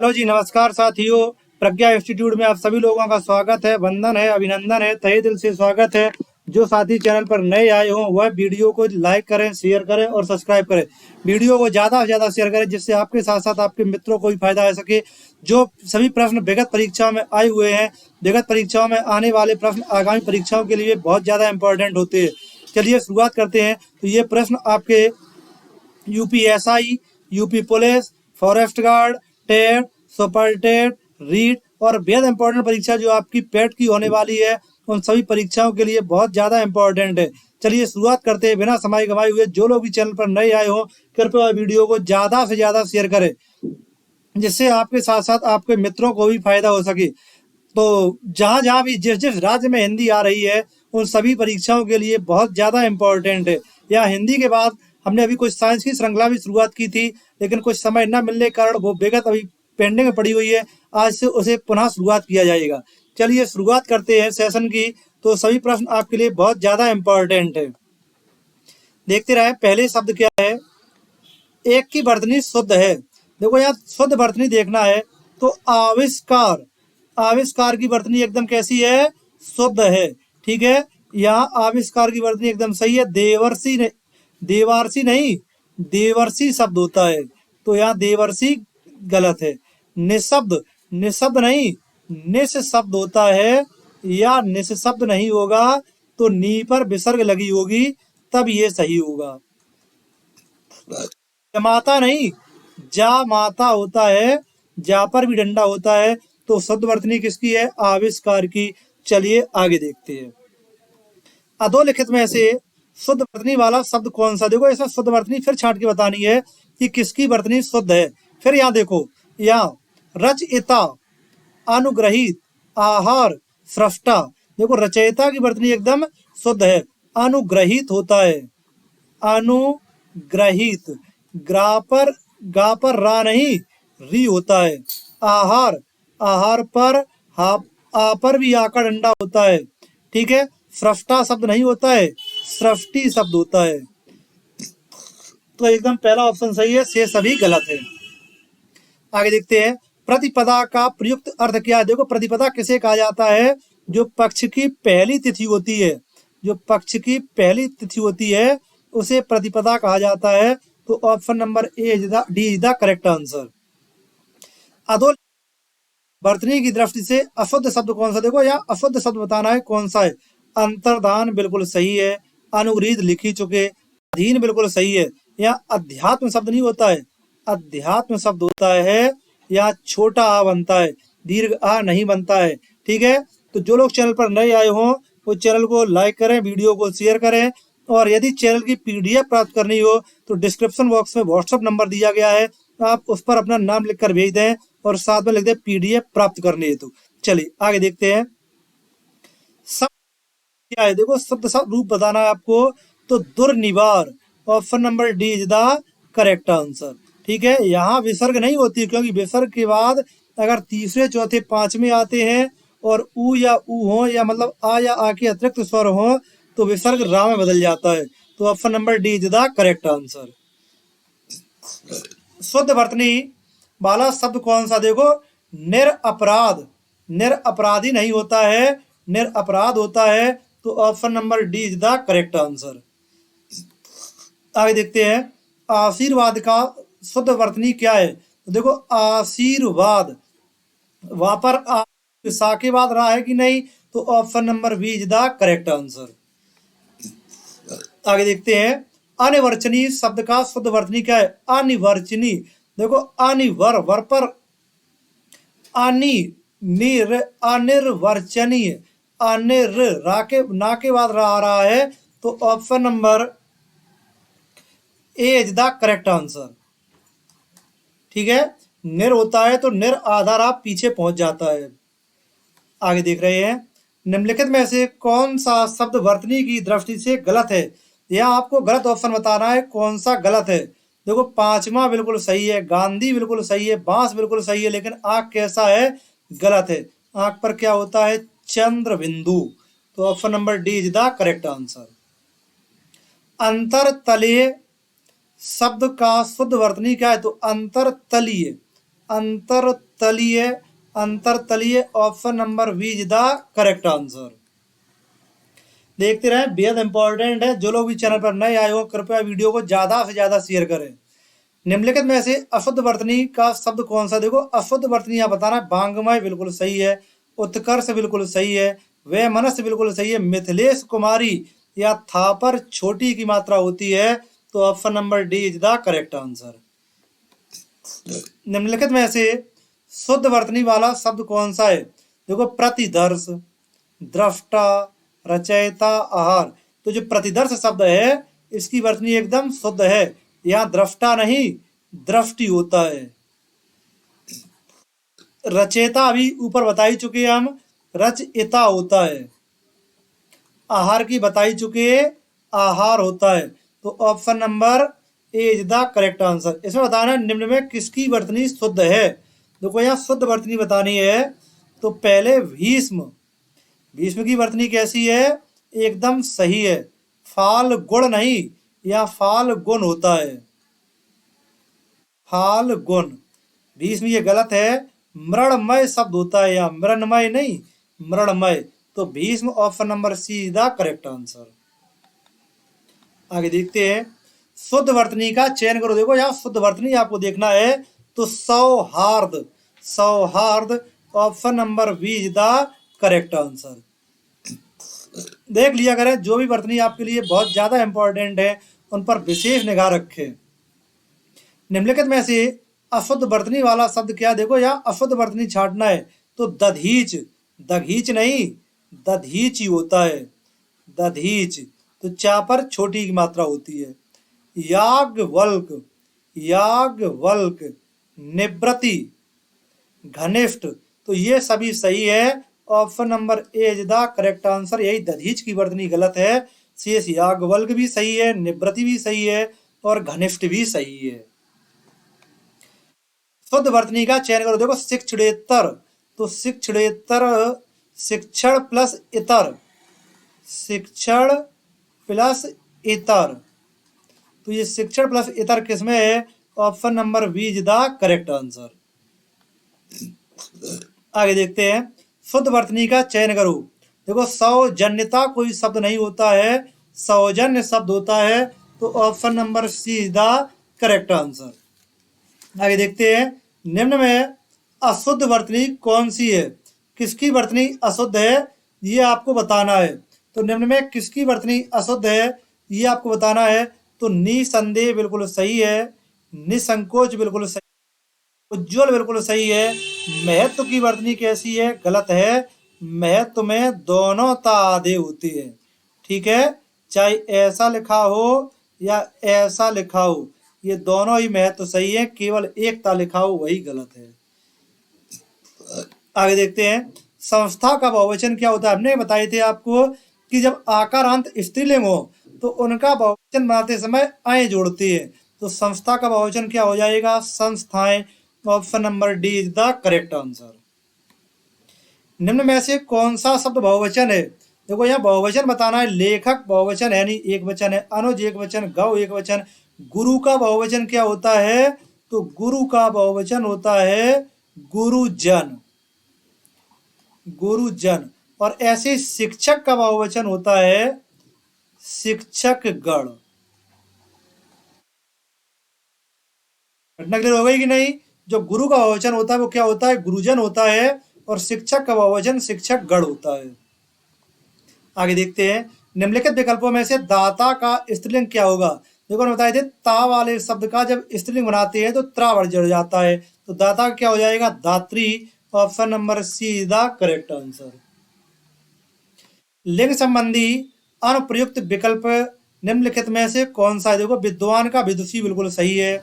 Hello जी, नमस्कार साथियों। प्रज्ञा institute में आप सभी लोगों का स्वागत है, वंदन है, अभिनंदन है, तहे दिल से स्वागत है। जो साथी चैनल पर नए आए हों वह वीडियो को लाइक करें, शेयर करें और सब्सक्राइब करें। वीडियो को ज़्यादा से ज़्यादा शेयर करें जिससे आपके साथ साथ आपके मित्रों को भी फायदा हो सके। जो सभी प्रश्न विगत परीक्षाओं में आए हुए हैं, विगत परीक्षाओं में आने वाले प्रश्न आगामी परीक्षाओं के लिए बहुत ज़्यादा इंपॉर्टेंट होते हैं। चलिए शुरुआत करते हैं। तो ये प्रश्न आपके UPSI, UP police, forest guard, TET, super TET, REET और बेहद इंपॉर्टेंट परीक्षा जो आपकी पेट की होने वाली है, उन सभी परीक्षाओं के लिए बहुत ज़्यादा इंपॉर्टेंट है। चलिए शुरुआत करते हैं बिना समय गंवाए हुए। जो लोग भी चैनल पर नए आए हों कृपया वीडियो को ज़्यादा से ज़्यादा शेयर करें जिससे आपके साथ साथ आपके मित्रों को भी फायदा हो सके। तो जहाँ जहाँ भी जिस जिस राज्य में हिंदी आ रही है उन सभी परीक्षाओं के लिए बहुत ज़्यादा इम्पोर्टेंट है। या हिंदी के बाद हमने अभी कुछ साइंस की श्रृंखला भी शुरुआत की थी, लेकिन कुछ समय न मिलने के कारण वो विगत अभी पेंडिंग में पड़ी हुई है। आज से उसे पुनः शुरुआत किया जाएगा। चलिए शुरुआत करते हैं सेशन की। तो सभी प्रश्न आपके लिए बहुत ज़्यादा इम्पोर्टेंट है। देखते रहे पहले शब्द क्या है। एक की वर्तनी शुद्ध है। देखो यहाँ शुद्ध वर्तनी देखना है तो आविष्कार, आविष्कार की वर्तनी एकदम कैसी है? शुद्ध है। ठीक है, यहाँ आविष्कार की वर्तनी एकदम सही है। देवर्षि ने, देवार्षि नहीं, देवर्षि शब्द होता है तो यहाँ देवर्षि गलत है। निशब्द, निशब्द नहीं, निश शब्द होता है या निशब्द नहीं होगा तो नी पर विसर्ग लगी होगी तब ये सही होगा। जमाता नहीं, जा माता होता है, जा पर भी डंडा होता है तो शुद्ध वर्तनी किसकी है? आविष्कार की। चलिए आगे देखते हैं। अधोलिखित में से शुद्ध वर्तनी वाला शब्द कौन सा? देखो इसमें शुद्ध वर्तनी फिर छांट के बतानी है कि किसकी वर्तनी शुद्ध है। फिर यहाँ देखो, यहाँ रचयिता, अनुग्रहित, आहार, सृष्टा। देखो रचयिता की वर्तनी एकदम शुद्ध है। अनुग्रहित होता है, अनुग्रहित, ग्रा पर, गा पर रा नहीं री होता है। आहार, आहार पर हा, आ पर भी आ का डंडा होता है। ठीक है, सृष्टा शब्द नहीं होता है, सृष्टि शब्द होता है। तो एकदम पहला ऑप्शन सही है, शेष सभी गलत है। आगे देखते हैं। प्रतिपदा का प्रयुक्त अर्थ क्या है? देखो प्रतिपदा किसे कहा जाता है? जो पक्ष की पहली तिथि होती है, जो पक्ष की पहली तिथि होती है उसे प्रतिपदा कहा जाता है। तो option number A D is the correct answer. अधो वर्तनी की दृष्टि से अशुद्ध शब्द कौन सा? देखो यहाँ अशुद्ध शब्द बताना है कौन सा है। अंतर्धान बिल्कुल सही है, अनुग्रहित लिख ही चुके। अधीन बिल्कुल सही है। यहाँ अध्यात्म शब्द नहीं होता है, अध्यात्म शब्द होता है। यहाँ छोटा आ बनता है, दीर्घ आ नहीं बनता है। ठीक है, तो जो लोग चैनल पर नए आए हों वो चैनल को लाइक करें, वीडियो को शेयर करें। और यदि चैनल की पीडीएफ प्राप्त करनी हो तो डिस्क्रिप्शन बॉक्स में व्हाट्सएप नंबर दिया गया है, आप उस पर अपना नाम लिखकर भेज दें और साथ में लिख दें पीडीएफ प्राप्त करने हेतु। चलिए आगे देखते हैं। शब्द क्या है? देखो शब्द रूप बताना है आपको। तो दुर्निवार, option number D is the correct answer. ठीक है, यहाँ विसर्ग नहीं होती क्योंकि विसर्ग के बाद अगर तीसरे चौथे पांचवें आते हैं और ऊ या ऊ हो या मतलब आ या आ के अतिरिक्त स्वर हो तो विसर्ग रा में बदल जाता है। तो option number D is the correct answer. शुद्ध वर्तनी वाला शब्द कौन सा? देखो निरअपराध, निरअपराधी नहीं होता है, निरअपराध होता है। तो option number D is the correct answer. आगे देखते हैं। आशीर्वाद का शुद्ध वर्तनी क्या है? तो देखो आशीर्वाद, वहां पर सा के बाद रहा है कि नहीं? तो option number B is the correct answer. आगे देखते हैं। अनिर्वचनीय शब्द का शुद्ध वर्तनी क्या है? अनिर्वचनीय। देखो अनिवर, वर पर अनि, निर, अनिर्वचनीय, अनिर, रा के ना के बाद आ रहा है। तो option number A is the correct answer. ठीक है, निर होता है तो निर आधार आप पीछे पहुंच जाता है। आगे देख रहे हैं। निम्नलिखित में से कौन सा शब्द वर्तनी की दृष्टि से गलत है? यह आपको गलत ऑप्शन बताना है कौन सा गलत है। देखो पांचवा बिल्कुल सही है, गांधी बिल्कुल सही है, बांस बिल्कुल सही है, लेकिन आंख कैसा है? गलत है। आंख पर क्या होता है? चंद्र बिंदु। तो option number D is the correct answer. अंतरतलीय शब्द का शुद्ध वर्तनी क्या है? तो अंतरतलीय, अंतरतलीय, अंतरतलीय, option number B is the correct answer. देखते रहें, बेहद इंपॉर्टेंट है। जो लोग भी चैनल पर नए आए हो कृपया वीडियो को ज्यादा से ज्यादा शेयर करें। निम्नलिखित में से अशुद्ध वर्तनी का शब्द कौन सा? देखो, अशुद्ध वर्तनी आप बताना। बांगमय बिल्कुल सही है, उत्कर्ष बिल्कुल सही है, वैमनस्य बिल्कुल सही है, मिथिलेश कुमारी या थापर छोटी की मात्रा होती है, तो option number D is the correct answer. निम्नलिखित में से शुद्ध वर्तनी वाला शब्द कौन सा है? देखो, प्रतिदर्श, दृष्टा, रचयिता, आहार। तो जो प्रतिदर्श शब्द है इसकी वर्तनी एकदम शुद्ध है। यहाँ दृष्टा नहीं, दृष्टि होता है। रचयिता अभी ऊपर बता ही चुके हम, रचयिता होता है। आहार की बताई चुके, आहार होता है। तो option number A is the correct answer. इसमें बताना निम्न में किसकी वर्तनी शुद्ध है। देखो, यहाँ शुद्ध वर्तनी बतानी है। तो पहले भीष्म, भीष्म की वर्तनी कैसी है? एकदम सही है। फाल गुण नहीं, या फाल गुण होता है, फाल गुण। भीष्म ये गलत है, मृणमय शब्द होता है, या मृणमय नहीं, मृणमय। तो Bhishma option number see the correct answer. आगे देखते हैं, शुद्ध वर्तनी का चयन करो। देखो, यहाँ शुद्ध वर्तनी आपको देखना है। तो सौहार्द, सौहार्द option number B is the correct answer. देख लिया करें, जो भी वर्तनी आपके लिए बहुत ज्यादा इंपॉर्टेंट है उन पर विशेष निगाह रखें। निम्नलिखित में से अशुद्ध वर्तनी वाला शब्द क्या? देखो, यहाँ अशुद्ध वर्तनी छांटना है। तो दधीच, दधीच नहीं, दधीच ही होता है, दधीच। तो चा पर छोटी की मात्रा होती है। याज्ञवल्क, याज्ञवल्क, निवृत्ति, घनिष्ठ। तो ये सभी सही है। Option number A is the correct answer. यही दधीच की वर्तनी गलत है। शेष याज्ञवल्क भी सही है, निवृत्ति भी सही है, और घनिष्ठ भी सही है। शुद्ध वर्तनी का चयन करो। देखो, शिक्षणेतर, तो शिक्षणेतर, शिक्षण प्लस इतर, शिक्षण प्लस इतर। तो ये शिक्षण प्लस इतर किसमें है? Option number B is the correct answer. आगे देखते हैं, शुद्ध वर्तनी का चयन करो। देखो, सौजन्यता कोई शब्द नहीं होता है, सौजन्य शब्द होता है। तो option number C is the correct answer. आगे देखते हैं, निम्न में अशुद्ध वर्तनी कौन सी है? किसकी वर्तनी अशुद्ध है ये आपको बताना है। तो निम्न में किसकी वर्तनी अशुद्ध है ये आपको बताना है। तो निसंदेह बिल्कुल सही है, निसंकोच बिल्कुल सही, उज्ज्वल बिल्कुल सही है। महत्व की वर्तनी कैसी है? गलत है। महत्व में दोनों ता आधे होती है, ठीक है। चाहे ऐसा लिखा हो या ऐसा लिखा हो, ये दोनों ही महत्व सही है। केवल एक ता लिखा हो वही गलत है। आगे देखते हैं, संस्था का बहुवचन क्या होता है? हमने बताए थे आपको कि जब आकारांत स्त्रीलिंग हो तो उनका बहुवचन बनाते समय आए जोड़ती है। तो संस्था का बहुवचन क्या हो जाएगा? संस्थाएं। Option number D is the correct answer. निम्न में से कौन सा शब्द बहुवचन है? देखो, यहाँ बहुवचन बताना है। लेखक बहुवचन है नहीं, एक वचन है। अनुज एक वचन, गौ एक वचन। गुरु का बहुवचन क्या होता है? तो गुरु का बहुवचन होता है गुरुजन, गुरुजन। और ऐसे शिक्षक का बहुवचन होता है शिक्षकगण। घटना क्लियर हो गई कि नहीं? जो गुरु का बहुवचन होता है वो क्या होता है? गुरुजन होता है। और शिक्षक का बहुवचन शिक्षकगण होता है। आगे देखते हैं, निम्नलिखित विकल्पों में से दाता का स्त्रीलिंग क्या होगा? देखो, हम बताए थे ता वाले शब्द का जब स्त्रीलिंग बनाते हैं तो त्रा वर्ड जुड़ जाता है। तो दाता क्या हो जाएगा? दात्री। Option number C is the correct answer. लिंग संबंधी अनुप्रयुक्त विकल्प निम्नलिखित में से कौन सा है? देखो, विद्वान का विदुषी बिल्कुल सही है,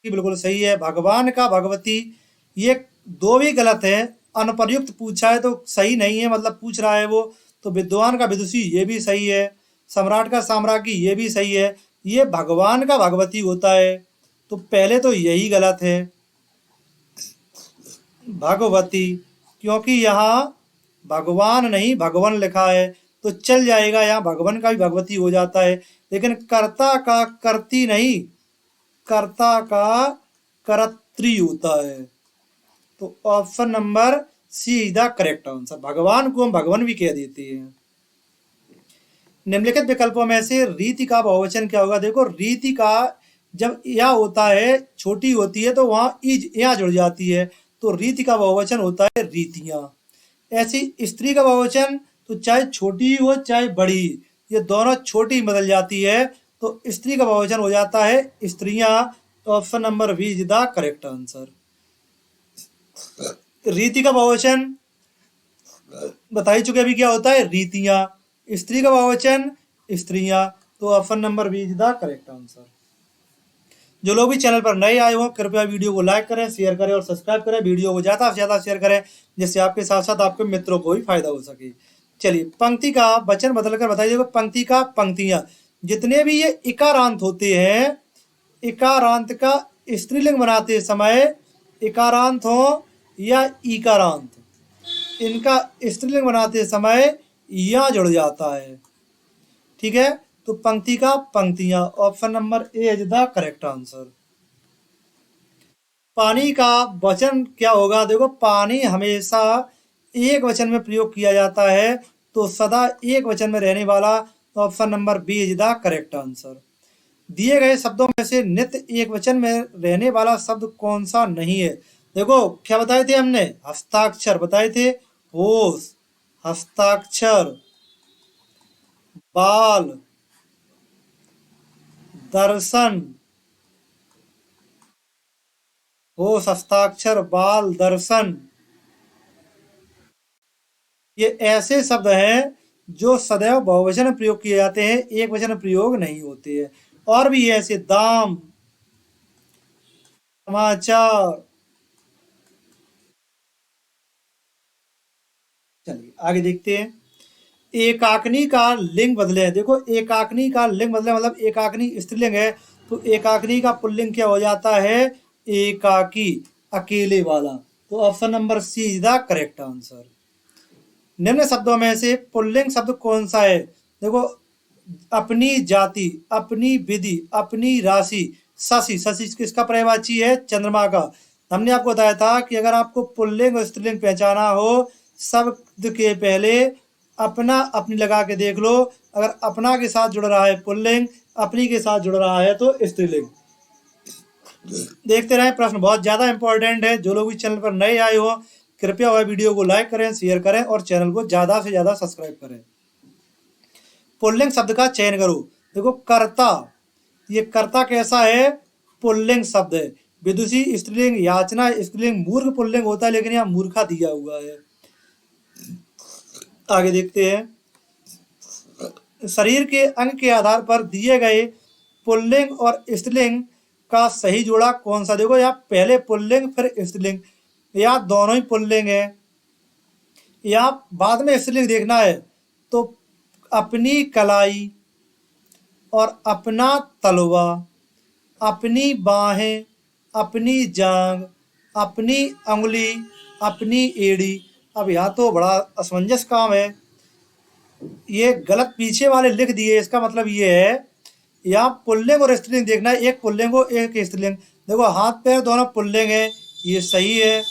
बिल्कुल सही है। भगवान का भगवती, ये दो भी गलत है। अनुप्रयुक्त पूछा है तो सही नहीं है, मतलब पूछ रहा है वो। तो विद्वान का विदुषी ये भी सही है। सम्राट का साम्राज्ञी ये भी सही है। ये भगवान का भगवती होता है, तो पहले तो यही गलत है, भगवती। क्योंकि यहाँ भगवान नहीं भगवान लिखा है तो चल जाएगा, यहाँ भगवान का भी भगवती हो जाता है। लेकिन कर्ता का कर्ती नहीं, कर्ता का कर्त्री होता है। तो option number C is the correct answer. भगवान को हम भगवान भी कह देते हैं। निम्नलिखित विकल्पों में से रीति का बहुवचन क्या होगा? देखो, रीति का जब या होता है, छोटी होती है तो वहां इज या जुड़ जाती है, तो रीति का बहुवचन होता है रीतियां। ऐसी स्त्री का बहुवचन तो चाहे छोटी हो चाहे बड़ी, ये दोनों छोटी ही बदल जाती है, तो स्त्री का बहुवचन हो जाता है स्त्रियां। Option number B is the correct answer. रीति का बहुवचन बता ही चुके अभी क्या होता है, रीतियां। स्त्री का बहुवचन स्त्रियां, तो option number B is the correct answer. जो लोग भी चैनल पर नए आए हो कृपया वीडियो को लाइक करें, शेयर करें और सब्सक्राइब करें। वीडियो को ज़्यादा से ज़्यादा शेयर करें जिससे आपके साथ साथ आपके मित्रों को भी फायदा हो सके। चलिए, पंक्ति का वचन बदलकर बताइए। पंक्ति का पंक्तियां, जितने भी ये इकारांत होते हैं, इकारांत का स्त्रीलिंग बनाते समय इकारांत हो या इकारांत, इनका स्त्रीलिंग बनाते समय या जुड़ जाता है। ठीक है, तो पंक्ति का पंक्तियां, option number A is the correct answer. पानी का वचन क्या होगा? देखो, पानी हमेशा एक वचन में प्रयोग किया जाता है, तो सदा एक वचन में रहने वाला, option number B is the correct answer. दिए गए शब्दों में से नित्य एक वचन में रहने वाला शब्द कौन सा नहीं है? देखो, क्या बताए थे हमने? हस्ताक्षर बताए थे, होश, हस्ताक्षर, बाल, दर्शन, होश, हस्ताक्षर, बाल, दर्शन, ये ऐसे शब्द हैं जो सदैव बहुवचन में प्रयोग किए जाते हैं, एक वचन में प्रयोग नहीं होते हैं। और भी ऐसे दाम, समाचार। चलिए आगे देखते हैं। एकाग्नि का लिंग बदले। देखो, एकाग्नि का लिंग बदले मतलब एकाग्नि स्त्रीलिंग है, तो एकाग्नि का पुल्लिंग क्या हो जाता है? एकाकी, अकेले वाला। तो option number C is the correct answer. निम्न शब्दों में से पुल्लिंग शब्द कौन सा है? देखो, अपनी जाति, अपनी विधि, अपनी राशि, शशि। शशि किसका पर्यायवाची है? चंद्रमा का। हमने आपको बताया था कि अगर आपको पुल्लिंग और स्त्रीलिंग पहचाना हो, शब्द के पहले अपना अपनी लगा के देख लो। अगर अपना के साथ जुड़ रहा है पुल्लिंग, अपनी के साथ जुड़ रहा है तो स्त्रीलिंग। देखते रहें, प्रश्न बहुत ज्यादा इंपॉर्टेंट है। जो लोग भी चैनल पर नए आए हो कृपया वह वीडियो को लाइक करें, शेयर करें और चैनल को ज्यादा से ज्यादा सब्सक्राइब करें। पुल्लिंग शब्द का चयन करो। देखो, कर्ता, ये कर्ता कैसा है? पुल्लिंग शब्द है। विदुषी स्त्रीलिंग, याचना स्त्रीलिंग, मूर्ख पुल्लिंग होता है, लेकिन यहाँ मूर्खा दिया हुआ है। आगे देखते हैं। शरीर के अंग के आधार पर दिए गए पुल्लिंग और स्त्रीलिंग का सही जोड़ा कौन सा? देखो, यहाँ पहले पुल्लिंग फिर स्त्रीलिंग, या दोनों ही पुल्लिंग है, या बाद में स्त्रीलिंग देखना है तो अपनी कलाई और अपना तलवा, अपनी बाहें, अपनी जांग, अपनी अंगुली, अपनी एड़ी। अब यहाँ तो बड़ा असमंजस काम है, ये गलत पीछे वाले लिख दिए। इसका मतलब ये है यहाँ पुल्लिंग और स्त्रीलिंग देखना है, एक पुल्लिंग हो एक स्त्रीलिंग। देखो, हाथ पैर दोनों पुल्लिंग है, ये सही है।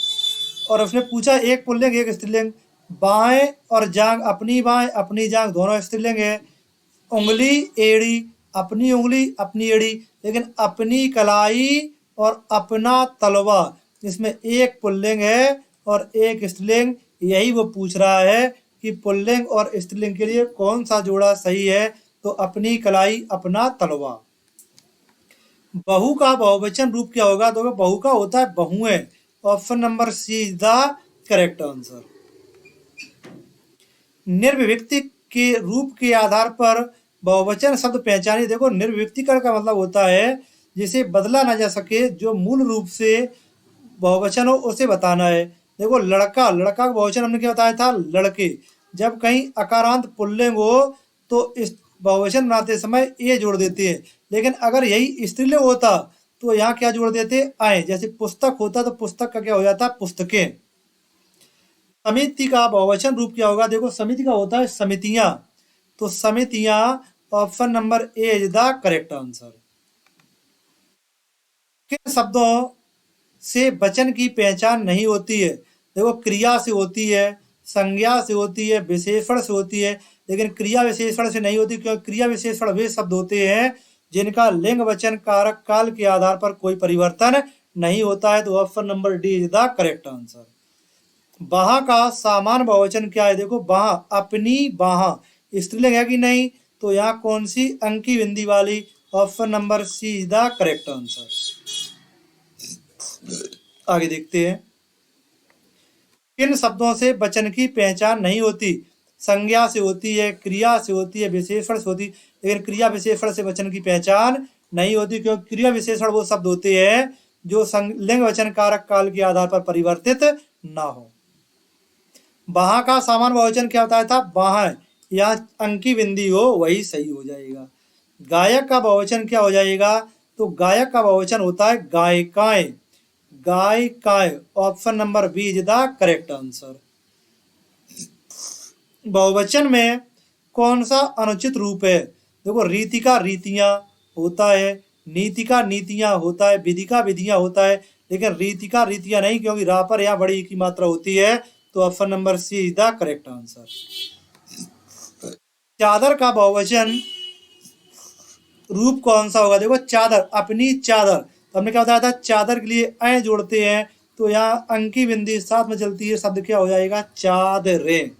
और उसने पूछा एक पुल्लिंग एक स्त्रीलिंग। बाएं और जांग, अपनी बाएं अपनी जांग दोनों स्त्रीलिंग है। उंगली एड़ी, अपनी उंगली अपनी एड़ी, लेकिन अपनी कलाई और अपना तलवा, इसमें एक पुल्लिंग है और एक स्त्रीलिंग। यही वो पूछ रहा है कि पुल्लिंग और स्त्रीलिंग के लिए कौन सा जोड़ा सही है? तो अपनी कलाई अपना तलवा। बहू का बहुवचन रूप क्या होगा? तो बहू का होता है बहुएं। Option number C is the correct answer. निर्विभक्ति के रूप के आधार पर बहुवचन शब्द पहचानिए। देखो, निर्विभक्तिकरण का मतलब होता है जिसे बदला ना जा सके, जो मूल रूप से बहुवचन हो उसे बताना है। देखो, लड़का, लड़का का बहुवचन हमने क्या बताया था? लड़के। जब कहीं अकारांत पुल्लिंग हो तो इस बहुवचन बनाते समय ए जोड़ देते हैं, लेकिन अगर यही स्त्रीलिंग होता तो यहाँ क्या जोड़ देते? आए। जैसे पुस्तक होता तो पुस्तक का क्या हो जाता? पुस्तकें। समिति का बहुवचन रूप क्या होगा? देखो, समिति का होता है समितियां, तो समितियां, option number A is the correct answer. किन शब्दों से वचन की पहचान नहीं होती है। देखो क्रिया से होती है, संज्ञा से होती है, विशेषण से होती है, लेकिन क्रिया विशेषण से नहीं होती, क्योंकि क्रिया विशेषण वे शब्द होते हैं जिनका लिंग वचन कारक काल के आधार पर कोई परिवर्तन नहीं होता है। तो option number D is the correct answer. वहां का सामान्य बहुवचन क्या है? देखो वहां, अपनी वहां स्त्रीलिंग है कि नहीं? तो यहाँ कौन सी अंकी बिंदी वाली? Option number C is the correct answer. आगे देखते हैं, किन शब्दों से वचन की पहचान नहीं होती? संज्ञा से होती है, क्रिया से होती है, विशेषण से होती है, लेकिन क्रिया विशेषण से वचन की पहचान नहीं होती, क्योंकि क्रिया विशेषण वो शब्द होते हैं जो लिंग वचन कारक काल के आधार पर परिवर्तित ना हो। वहां का सामान्य बहुवचन क्या बताया था? वहां, यहाँ अंकी बिंदी हो वही सही हो जाएगा। गायक का बहुवचन क्या हो जाएगा? तो गायक का बहुवचन होता है गायिकाएं। गायिकाएं, option number B is the correct answer. बहुवचन में कौन सा अनुचित रूप है? देखो रीति का रीतियां होता है, नीति का नीतियां होता है, विधि का विधियां होता है, लेकिन रीति का रीतियां नहीं, क्योंकि रा पर यहाँ बड़ी की मात्रा होती है। तो option number C is the correct answer. चादर का बहुवचन रूप कौन सा होगा? देखो चादर, अपनी चादर, तो हमने क्या बताया था? चादर के लिए ऐ जोड़ते हैं, तो यहाँ अंकी बिंदी साथ में चलती है, शब्द क्या हो जाएगा? चादरें।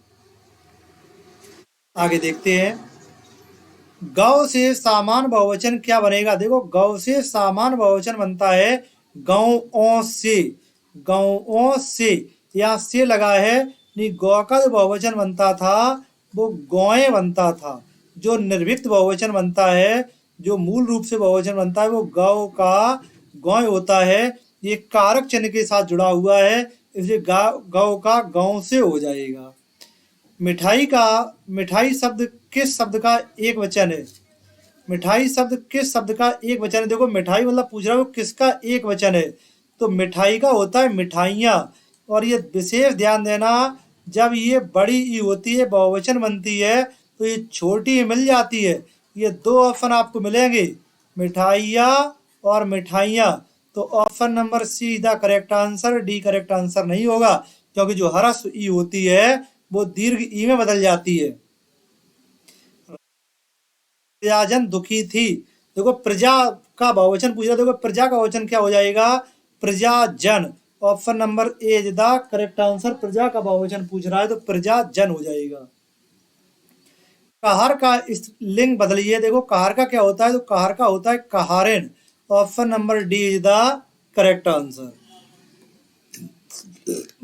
आगे देखते हैं, गौ से सामान्य बहुवचन क्या बनेगा? देखो गौ से सामान्य बहुवचन बनता है गौओं से। गौओं से, यहाँ से लगा है, नहीं, गौ का जो बहुवचन बनता था वो गौएं बनता था। जो निर्विक्त बहुवचन बनता है, जो मूल रूप से बहुवचन बनता है, वो गौ का गौएं होता है। ये कारक चिन्ह के साथ जुड़ा हुआ है, इसलिए गौ का गौ से हो जाएगा। मिठाई का, मिठाई शब्द किस शब्द का एक वचन है? मिठाई शब्द किस शब्द का एक वचन है? देखो मिठाई मतलब पूछ रहा हूँ किसका एक वचन है? तो मिठाई का होता है मिठाइयाँ। और ये विशेष ध्यान देना, जब ये बड़ी ई होती है, बहुवचन बनती है, तो ये छोटी ई मिल जाती है। ये दो ऑप्शन आपको मिलेंगे, मिठाइयाँ और मिठाइयाँ। तो option number see the correct answer, D correct answer नहीं होगा, क्योंकि जो ह्रस्व ई होती है वो दीर्घ ई में बदल जाती है। प्रजाजन दुखी थी। देखो प्रजा का बहुवचन पूछ रहा है, देखो प्रजा का बहुवचन क्या हो जाएगा? प्रजाजन। Option number A is the correct answer. प्रजा का बहुवचन पूछ रहा है तो प्रजाजन हो जाएगा। कहार का लिंग बदलिए। देखो कहार का क्या होता है? तो कहार का होता है कहारेन। Option number D is the correct answer.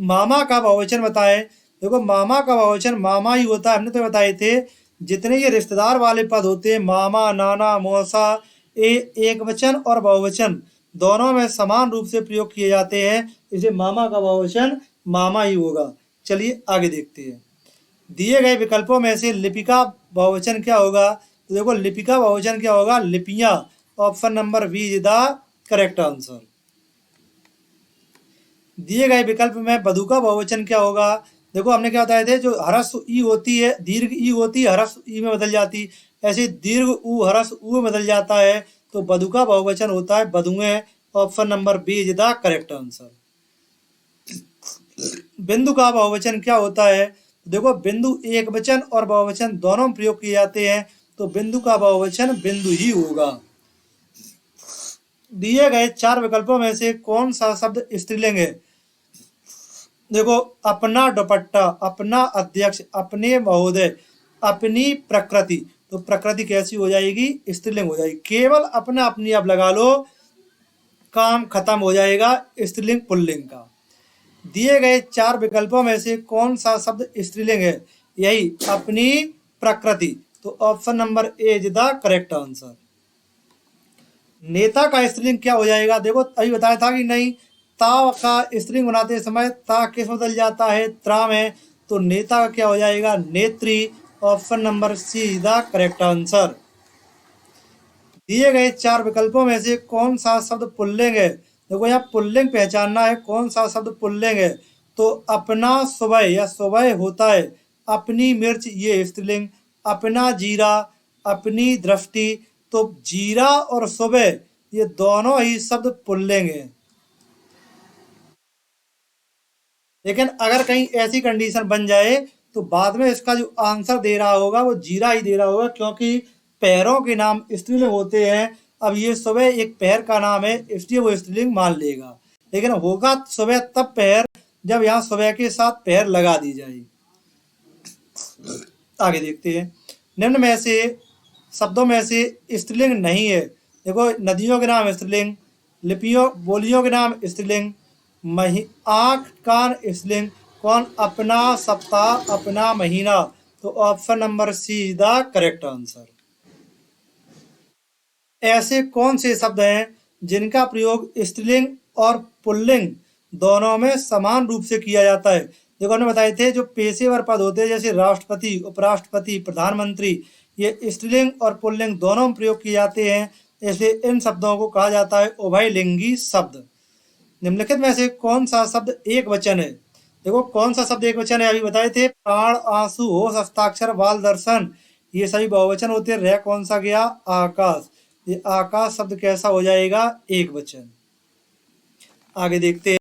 मामा का बहुवचन बताएं। देखो मामा का बहुवचन मामा ही होता है, हमने तो बताए थे। जितने ये रिश्तेदार वाले पद होते हैं, मामा, नाना, मौसा, एक वचन और बहुवचन दोनों में समान रूप से प्रयोग किए जाते हैं, इसलिए मामा का बहुवचन मामा ही होगा। चलिए आगे देखते हैं, दिए गए विकल्पों में से लिपिका बहुवचन क्या होगा? तो देखो लिपिका बहुवचन क्या होगा? लिपियां। Option number B is the correct answer. दिए गए विकल्प में बधु का बहुवचन क्या होगा? देखो हमने क्या बताए थे, जो ह्रस्व ई होती है, दीर्घ ई होती है, ह्रस्व ई में बदल जाती, ऐसे दीर्घ ऊ ह्रस्व ऊ में बदल जाता है, तो बधु का बहुवचन होता है बधुएं। Option number B is the correct answer. बिंदु का बहुवचन क्या होता है? देखो बिंदु एक वचन और बहुवचन दोनों में प्रयोग किए जाते हैं, तो बिंदु का बहुवचन बिंदु ही होगा। दिए गए चार विकल्पों में से कौन सा शब्द स्त्रीलिंग है? देखो अपना दुपट्टा, अपना अध्यक्ष, अपने महोदय, अपनी प्रकृति। तो प्रकृति कैसी हो जाएगी? स्त्रीलिंग हो जाएगी। केवल अपना अपनी आप लगा लो, काम खत्म हो जाएगा स्त्रीलिंग पुल्लिंग का। दिए गए चार विकल्पों में से कौन सा शब्द स्त्रीलिंग है? यही अपनी प्रकृति। तो option number A is the correct answer. नेता का स्त्रीलिंग क्या हो जाएगा? देखो अभी बताया था कि नहीं, ता का स्त्रीलिंग बनाते समय ता किस बदल जाता है? त्रा में। तो नेता का क्या हो जाएगा? नेत्री। Option number C is the correct answer. दिए गए चार विकल्पों में से कौन सा शब्द पुल्लिंग है? देखो यहाँ पुल्लिंग पहचानना है, कौन सा शब्द पुल्लिंग है। तो अपना सुबह या सुबह होता है, अपनी मिर्च ये स्त्रीलिंग, अपना जीरा, अपनी दृष्टि। तो जीरा और सुबह ये दोनों ही शब्द पुल्लिंग है। लेकिन अगर कहीं ऐसी कंडीशन बन जाए तो बाद में इसका जो आंसर दे रहा होगा वो जीरा ही दे रहा होगा, क्योंकि पैरों के नाम स्त्रीलिंग होते हैं। अब ये सुबह एक पैर का नाम है, इसलिए वो स्त्रीलिंग मान लेगा, लेकिन होगा सुबह तब पैर जब यहाँ सुबह के साथ पैर लगा दी जाए। आगे देखते हैं, निम्न में से शब्दों में से स्त्रीलिंग नहीं है। देखो, नदियों के नाम स्त्रीलिंग, लिपियों बोलियों के नाम स्त्रीलिंग, आँख कान स्त्रीलिंग, कौन अपना सप्ताह अपना महीना। तो option number C is the correct answer. ऐसे कौन से शब्द हैं जिनका प्रयोग स्त्रीलिंग और पुल्लिंग दोनों में समान रूप से किया जाता है। देखो, हमने बताए थे जो पेशेवर पद होते हैं जैसे राष्ट्रपति, उपराष्ट्रपति, प्रधानमंत्री, ये स्त्रीलिंग और पुल्लिंग दोनों में प्रयोग किए जाते हैं, इसलिए इन शब्दों को कहा जाता है उभयलिंगी शब्द। निम्नलिखित में से कौन सा शब्द एक वचन है। देखो, कौन सा शब्द एक वचन है, अभी बताए थे, प्राण, आंसू, होश, हस्ताक्षर, बाल दर्शन, ये सभी बहुवचन होते हैं। रह कौन सा गया, आकाश। ये आकाश शब्द कैसा हो जाएगा, एक वचन। आगे देखते हैं।